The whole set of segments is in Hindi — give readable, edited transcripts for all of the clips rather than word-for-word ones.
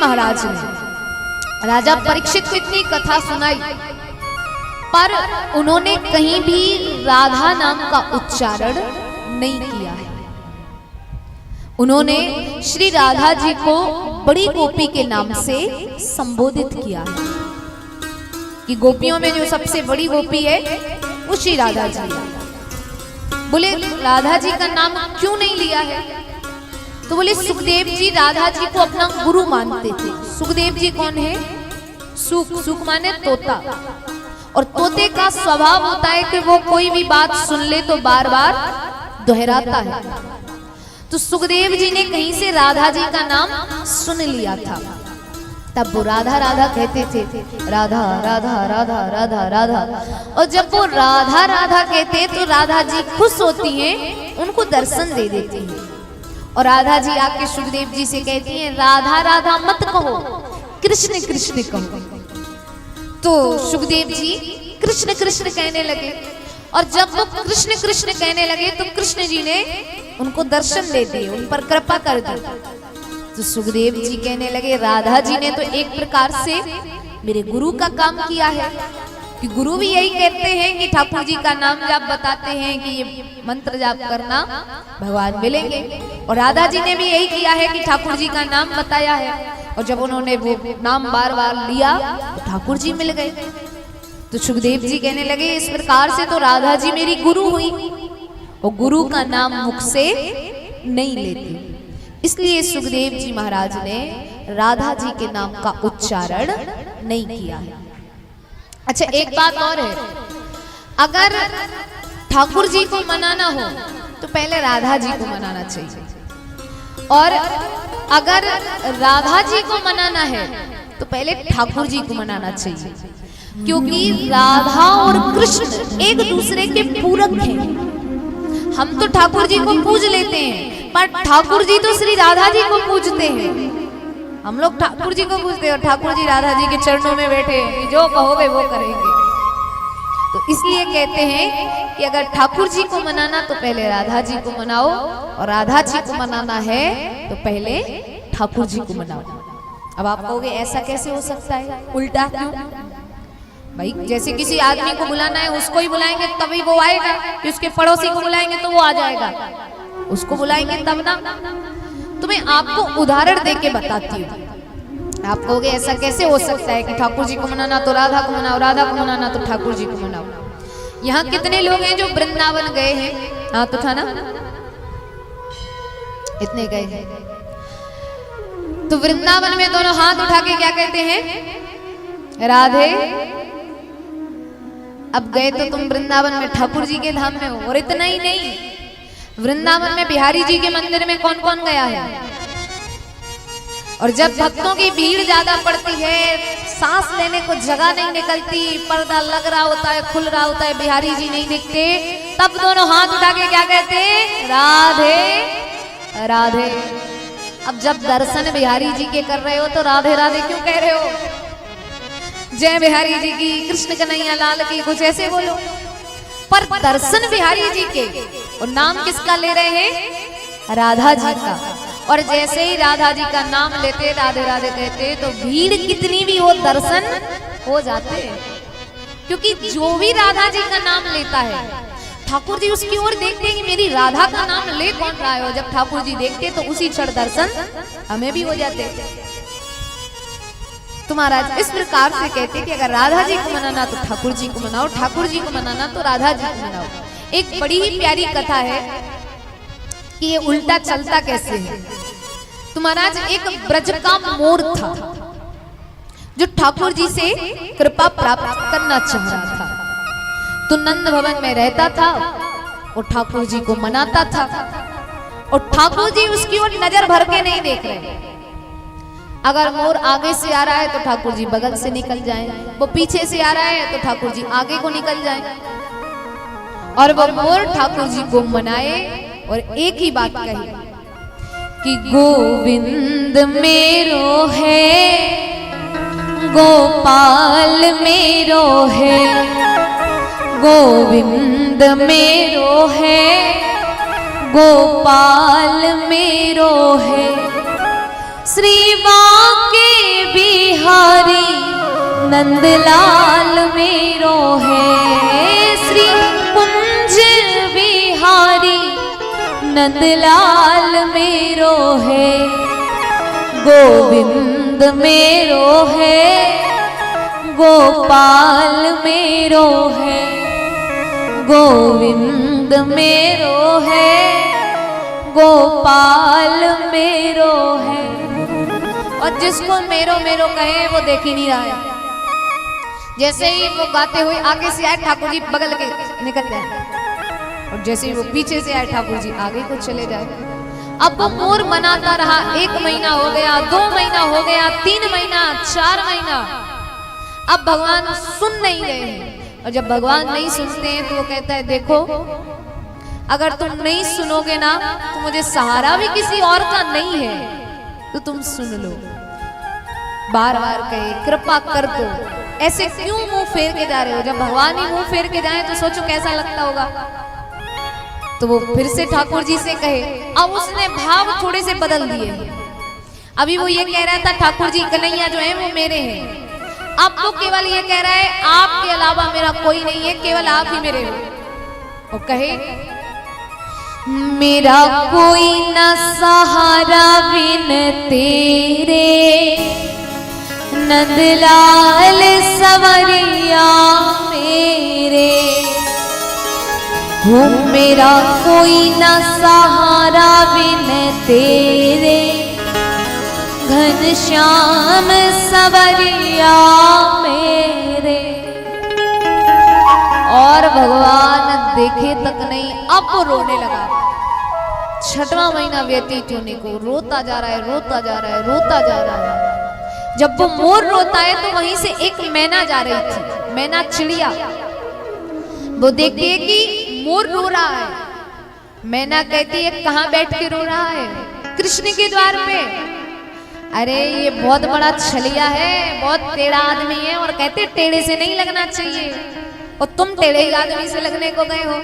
महाराज ने राजा परीक्षित को इतनी कथा सुनाई, पर उन्होंने कहीं भी राधा नाम का उच्चारण नहीं किया है। उन्होंने श्री राधा जी को बड़ी गोपी के नाम से संबोधित किया है कि गोपियों में जो सबसे बड़ी गोपी है वो श्री राधा जी है। बोले राधा जी का नाम क्यों नहीं लिया है? तो बोले सुखदेव जी राधा जी को अपना गुरु मानते थे। सुखदेव जी कौन है? सुख, सुख माने तोता, और तोते का स्वभाव होता है कि वो कोई भी बात सुन ले तो बार बार दोहराता है। तो सुखदेव जी ने कहीं से राधा जी का नाम सुन लिया था, तब वो राधा राधा कहते थे, राधा राधा राधा राधा राधा। और जब वो राधा राधा कहते तो राधा जी खुश होती हैं, उनको दर्शन दे देती हैं। और राधा जी आके सुखदेव जी से कहती हैं, राधा राधा मत कहो, कृष्ण कृष्ण कहो। तो सुखदेव जी कृष्ण कृष्ण कहने लगे, और जब वो कृष्ण कृष्ण कहने लगे तो कृष्ण जी ने उनको दर्शन दे दिए, उन पर कृपा कर दी। तो सुखदेव जी कहने लगे, राधा जी ने तो एक प्रकार से मेरे गुरु का काम किया है, कि गुरु भी यही कहते हैं कि ठाकुर जी का नाम जाप बताते हैं कि ये मंत्र जाप करना भगवान मिलेंगे, और राधा जी ने भी यही किया है कि ठाकुर जी का नाम बताया है, और जब उन्होंने वो नाम बार बार लिया तो ठाकुर जी मिल गए। तो सुखदेव जी कहने लगे, इस प्रकार से तो राधा जी मेरी गुरु हुई, और गुरु का नाम मुख से नहीं लेती, इसलिए सुखदेव जी महाराज ने राधा जी के नाम का उच्चारण नहीं किया है। अच्छा, एक बात और है, अगर ठाकुर जी को मनाना हो तो पहले राधा जी को मनाना चाहिए, और अगर राधा जी को मनाना है तो पहले ठाकुर जी को मनाना चाहिए, क्योंकि राधा और कृष्ण एक दूसरे के पूरक हैं। हम तो ठाकुर जी को पूज लेते हैं, पर ठाकुर जी तो श्री राधा जी को पूजते हैं। हम लोग ठाकुर जी को पूजते हैं और ठाकुर जी राधा जी के चरणों में बैठे हैं, जो कहोगे वो करेंगे। तो इसलिए कहते हैं कि अगर ठाकुर जी को मनाना तो पहले राधा जी को मनाओ, और राधा जी को मनाना है तो पहले ठाकुर जी को मनाओ। अब आप कहोगे ऐसा कैसे हो सकता है, उल्टा क्यों? भाई जैसे किसी आदमी को बुलाना है उसको ही बुलाएंगे तभी वो आएगा, कि उसके पड़ोसी को बुलाएंगे तो वो आ जाएगा, उसको बुलाएंगे तब ना। तो मैं आपको उदाहरण देके बताती हूँ। आप कहोगे ऐसा कैसे हो सकता है कि ठाकुर जी को मनाना तो राधा को मनाओ, राधा को मनाना तो ठाकुर जी को मनाओ। यहाँ कितने लोग हैं जो वृंदावन गए हैं? हाथ उठाना। इतने गए हैं। तो वृंदावन में दोनों हाथ उठा के क्या कहते हैं? राधे। अब गए तो तुम वृंदावन में ठाकुर जी के धाम में हो। और इतना ही नहीं, वृंदावन में बिहारी जी के मंदिर में कौन कौन गया है? और जब भक्तों की भीड़ ज्यादा पड़ती है, सांस लेने को जगह नहीं निकलती, पर्दा लग रहा होता है, खुल रहा होता है, बिहारी जी नहीं दिखते, तब दोनों हाथ उठा के क्या कहते हैं? राधे राधे। अब जब दर्शन बिहारी जी के कर रहे हो तो राधे राधे क्यों कह रहे हो? जय बिहारी जी की, कृष्ण कन्हैया लाल की, कुछ ऐसे बोलो। पर दर्शन बिहारी जी के, और नाम किसका ले रहे हैं? राधा जी का। और जैसे ही राधा जी का नाम लेते, राधे राधे कहते, तो भीड़ कितनी भी हो दर्शन हो जाते हैं। क्योंकि जो भी राधा जी का नाम लेता है, ठाकुर जी उसकी ओर देखते हैं कि मेरी राधा का नाम ले कौन रहा है, और जब ठाकुर जी देखते तो उसी क्षण दर्शन हमें भी हो जाते। तो महाराज इस प्रकार से कहते कि अगर राधा जी को मनाना तो ठाकुर जी को मनाओ, ठाकुर जी को मनाना तो राधा जी को मनाओ। एक बड़ी ही प्यारी कथा है कि ये उल्टा चलता कैसे है। तो महाराज एक ब्रज का मोर था जो ठाकुर जी से कृपा प्राप्त करना चाह रहा था। तो नंद भवन में रहता था और ठाकुर जी को मनाता था, और ठाकुर जी उसकी ओर नजर भर के नहीं देख रहे। अगर मोर आगे से आ रहा है तो ठाकुर जी बगल से निकल जाएं, वो पीछे से आ रहा है तो ठाकुर जी आगे को निकल जाएं, और वो मोर ठाकुर जी को मनाए और एक ही बात कही कि गोविंद मेरो है, गोपाल मेरो है, गोविंद मेरो है, गोपाल मेरो है, श्री बांके बिहारी नंदलाल मेरो है, श्री कुंज बिहारी नंदलाल मेरो है, गोविंद मेरो है, गोपाल मेरो है, गोविंद मेरो है, गोपाल मेरो है। और जिसको मेरो मेरो कहे वो देख ही नहीं रहा है। जैसे ही वो गाते हुए आगे से आए ठाकुर जी बगल के निकल जाए, और जैसे ही वो पीछे से आए ठाकुर जी आगे को चले जाए। अब वो मोर मनाता रहा, 1 महीना हो गया, 2 महीना हो गया, 3 महीना, 4 महीना। अब भगवान सुन नहीं रहे हैं, और जब भगवान नहीं सुनते हैं तो वो कहता है देखो अगर तुम नहीं सुनोगे ना तो मुझे सहारा भी किसी और का नहीं है, तो तुम सुन लो। बार बार कहे कृपा कर दो, ऐसे क्यों मुंह फेर के जा रहे हो? जब भगवान ही मुंह फेर के जाए तो सोचो कैसा लगता होगा। तो वो फिर से ठाकुर जी से कहे, अब उसने भाव थोड़े से बदल दिए। अभी वो ये कह रहा था ठाकुर जी कन्हैया जो है वो मेरे हैं, अब तो केवल ये कह रहा है आपके अलावा मेरा कोई नहीं है, केवल आप ही मेरे हो। वो कहे मेरा कोई न सहारा बिन तेरे, नंदलाल सवरिया मेरे हो, मेरा कोई न सहारा बिन तेरे, घनश्याम सवरिया मेरे। और भगवान देखे तक नहीं, अब वो रोने लगा। 6वां महीना व्यतीत होने को रोता जा रहा है, रोता जा रहा है, रोता जा रहा है। जब वो मोर रोता है तो वहीं से एक मैना जा रही थी, मैना चिड़िया। वो देखती है कि मोर रो रहा है। मैना कहती है कहाँ बैठ के रो रहा है? कृष्ण के द्वार पे। अरे ये बहुत बड़ा छलिया है, बहुत टेढ़ा आदमी है, और कहते टेढ़े से नहीं लगना चाहिए, और तुम टेढ़े आदमी से लगने को गए हो।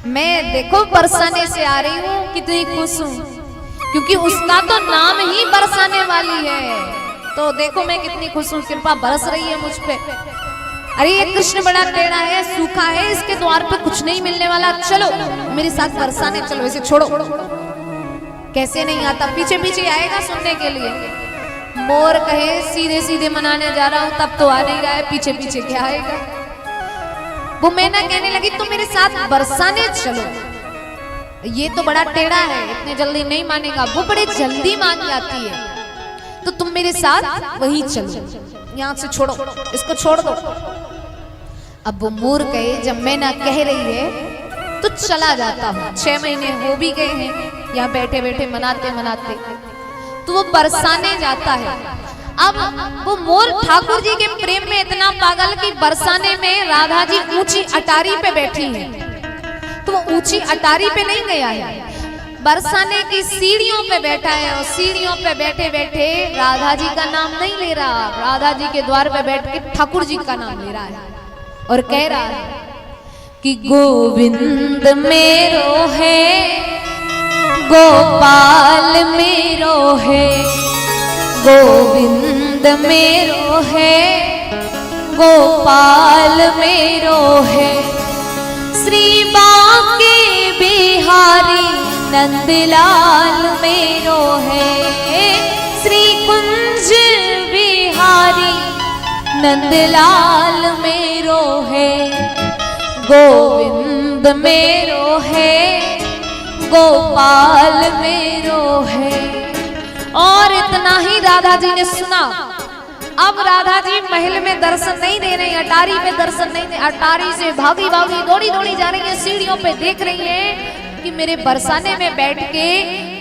मैं देखो बरसाने से आ रही हूँ, कितनी खुश हूँ, क्योंकि उसका तो नाम ही बरसाने वाली है। तो देखो मैं कितनी खुश हूँ, कृपा बरस रही है मुझ पे। अरे ये कृष्ण बड़ा टेढ़ा है, सूखा है, इसके द्वार पे कुछ नहीं मिलने वाला, चलो मेरे साथ बरसाने चलो, इसे छोड़ो। कैसे नहीं आता, पीछे पीछे आएगा सुनने के लिए। मोर कहे सीधे सीधे मनाने जा रहा हूँ, तब तो आ नहीं रहा है, पीछे पीछे क्या आएगा। वो मैना कहने लगी तुम मेरे साथ बरसाने चलो, ये तो बड़ा टेढ़ा है, इतने जल्दी नहीं मानेगा, वो बड़े जल्दी मान जाती है, तो तुम मेरे साथ वही चलो, यहाँ से छोड़ो, इसको छोड़ दो। अब वो मोर कहे जब मैना कह रही है तो चला जाता हूँ। 6 महीने हो भी गए हैं यहाँ बैठे बैठे मनाते मनाते, तो वो बरसाने जाता है। अब वो मोर ठाकुर जी के प्रेम में इतना पागल कि बरसाने में राधा जी ऊंची अटारी पे बैठी हैं, तो वो ऊंची अटारी पे नहीं गया है, बरसाने की सीढ़ियों पे बैठा है, और सीढ़ियों पे बैठे बैठे राधा जी का नाम नहीं ले रहा, राधा जी के द्वार पे बैठ के ठाकुर जी का नाम ले रहा है, और कह रहा है कि गोविंद मेरो है, गोपाल मेरो है, गोविंद मेरो है, गोपाल मेरो है, श्री बांके बिहारी नंदलाल मेरो है, श्री कुंज बिहारी नंदलाल मेरो है, गोविंद मेरो है, गोपाल मेरो है। और इतना ही राधा जी ने सुना। अब राधा जी महल में दर्शन नहीं दे रही, अटारी पे दर्शन नहीं दे, अटारी से भागी भागी दौड़ी दौड़ी जा रही है, सीढ़ियों पे देख रही है कि मेरे बरसाने में बैठ के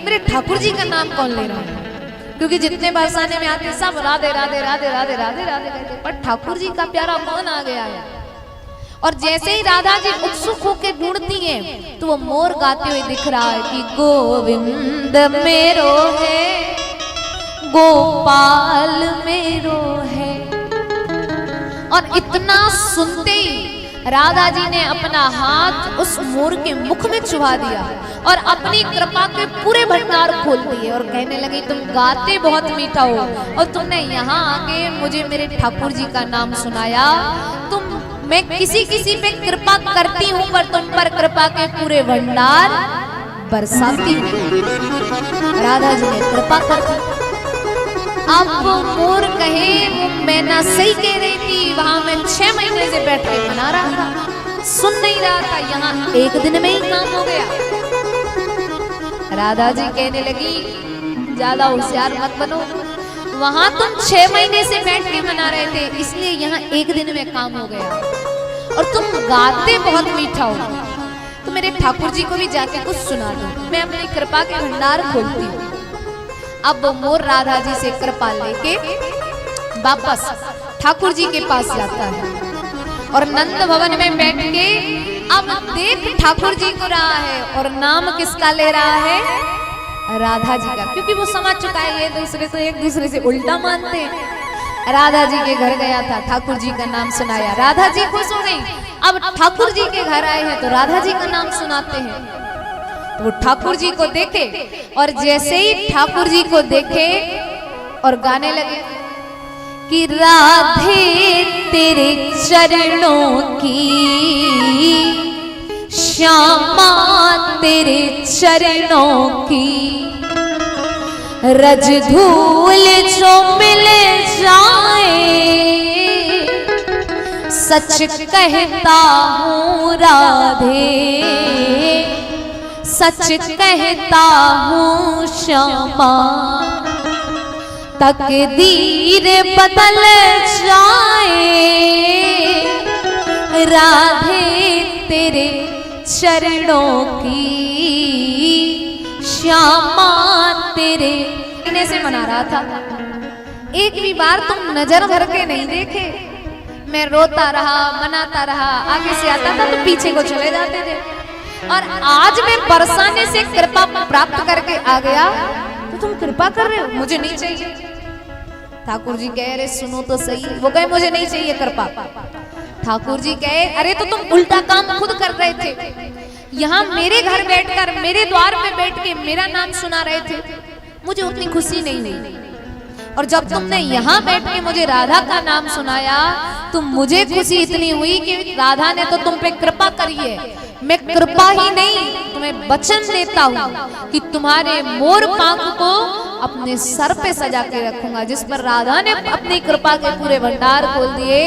मेरे ठाकुर जी का नाम कौन ले रहा है, क्योंकि जितने बरसाने में आते सब राधे राधे राधे राधे राधे राधे कहते, पर ठाकुर जी का प्यारा कौन आ गया है। और जैसे ही राधा जी उत्सुक होकर ढूंढती हैं तो वो मोर गाते हुए दिख रहा है कि गोविंद मेरो है, गोपाल मेरो है। और इतना सुनते ही राधा जी ने अपना हाथ उस मोर के मुख में चुभा दिया और अपनी कृपा के पूरे भंडार खोल दिए और कहने लगी, तुम गाते बहुत मीठा हो और तुमने यहाँ आके मुझे मेरे ठाकुर जी का नाम सुनाया। मैं किसी किसी पे कृपा करती हूँ पर तुम पर कृपा के पूरे भंडार बरसाती हूँ। राधा जी ने कृपा कर दी। अब वो मोर कहे वो मैना सही कह रही थी, वहां मैं 6 महीने से बैठ के मना रहा था, सुन नहीं रहा था, यहाँ एक दिन में ही काम हो गया। राधा जी कहने लगी, ज्यादा होशियार मत बनो, वहां तुम 6 महीने से बैठ के मना रहे थे, इसलिए यहाँ एक दिन में काम हो गया। और तुम गाते बहुत मीठा हो, तो मेरे ठाकुर जी को भी जाके कुछ सुना दो, मैं अपनी कृपा के भंडार खोलती हूँ। अब वो मोर राधा जी से कृपा लेके वापस ठाकुर जी के पास जाता है और नंद भवन में बैठ के अब देख ठाकुर जी को रहा है और नाम किसका ले रहा है, राधा जी का, क्योंकि वो समझ चुका है ये दूसरे को एक दूसरे से उल्टा मानते हैं। राधा जी के घर गया था, ठाकुर जी का नाम सुनाया, राधा जी खुश हो गई। अब ठाकुर जी के घर आए हैं तो राधा जी का नाम सुनाते हैं। तो वो ठाकुर जी को देखे और जैसे ही ठाकुर जी को देखे और गाने लगे कि राधे तेरे चरणों की, श्यामा तेरे चरणों की, रज धूल जो मिल जाए, सच कहता हूँ राधे, सच कहता हूँ श्यामा, तकदीर बदल जाए, राधे तेरे चरणों की, श्यामा तेरे। इन्हें से मना रहा था, एक भी बार तुम नजर भर के नहीं देखे, मैं रोता रहा, मनाता रहा, आगे से आता था तो पीछे को चले जाते थे, और आज मैं बरसाने से कृपा प्राप्त करके आ गया तो तुम कृपा कर रहे हो, मुझे नहीं चाहिए। ठाकुर जी कह रहे सुनो तो सही, वो कहे मुझे नहीं चाहिए कृपा। ठाकुर जी कहे अरे तो तुम उल्टा काम खुद कर रहे थे, यहाँ मेरे घर बैठकर मेरे द्वार पे बैठ के मेरा नाम सुना रहे थे, मुझे उतनी खुशी नहीं हुई, और जब तुमने यहाँ बैठ के मुझे राधा का नाम सुनाया तो मुझे खुशी इतनी हुई कि राधा ने तो तुम पे कृपा करी है। मैं कृपा ही नहीं तुम्हें वचन देता हूँ कि तुम्हारे मोर पंख को अपने सर पे सजा के रखूंगा। जिस पर राधा ने अपनी कृपा के पूरे भंडार खोल दिए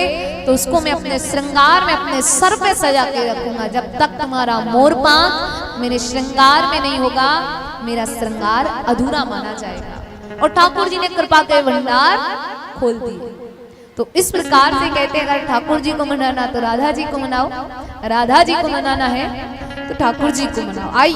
तो उसको मैं अपने श्रृंगार में अपने सर पे सजा के रखूंगा। जब तक तुम्हारा मोर पंख मेरे श्रृंगार में नहीं होगा मेरा श्रृंगार अधूरा माना जाएगा। और ठाकुर जी ने कृपा के भंडार खोल दिए। तो इस प्रकार से कहते हैं अगर ठाकुर जी को मनाना तो राधा जी को मनाओ, राधा जी को मनाना है तो ठाकुर जी को मनाओ। आइए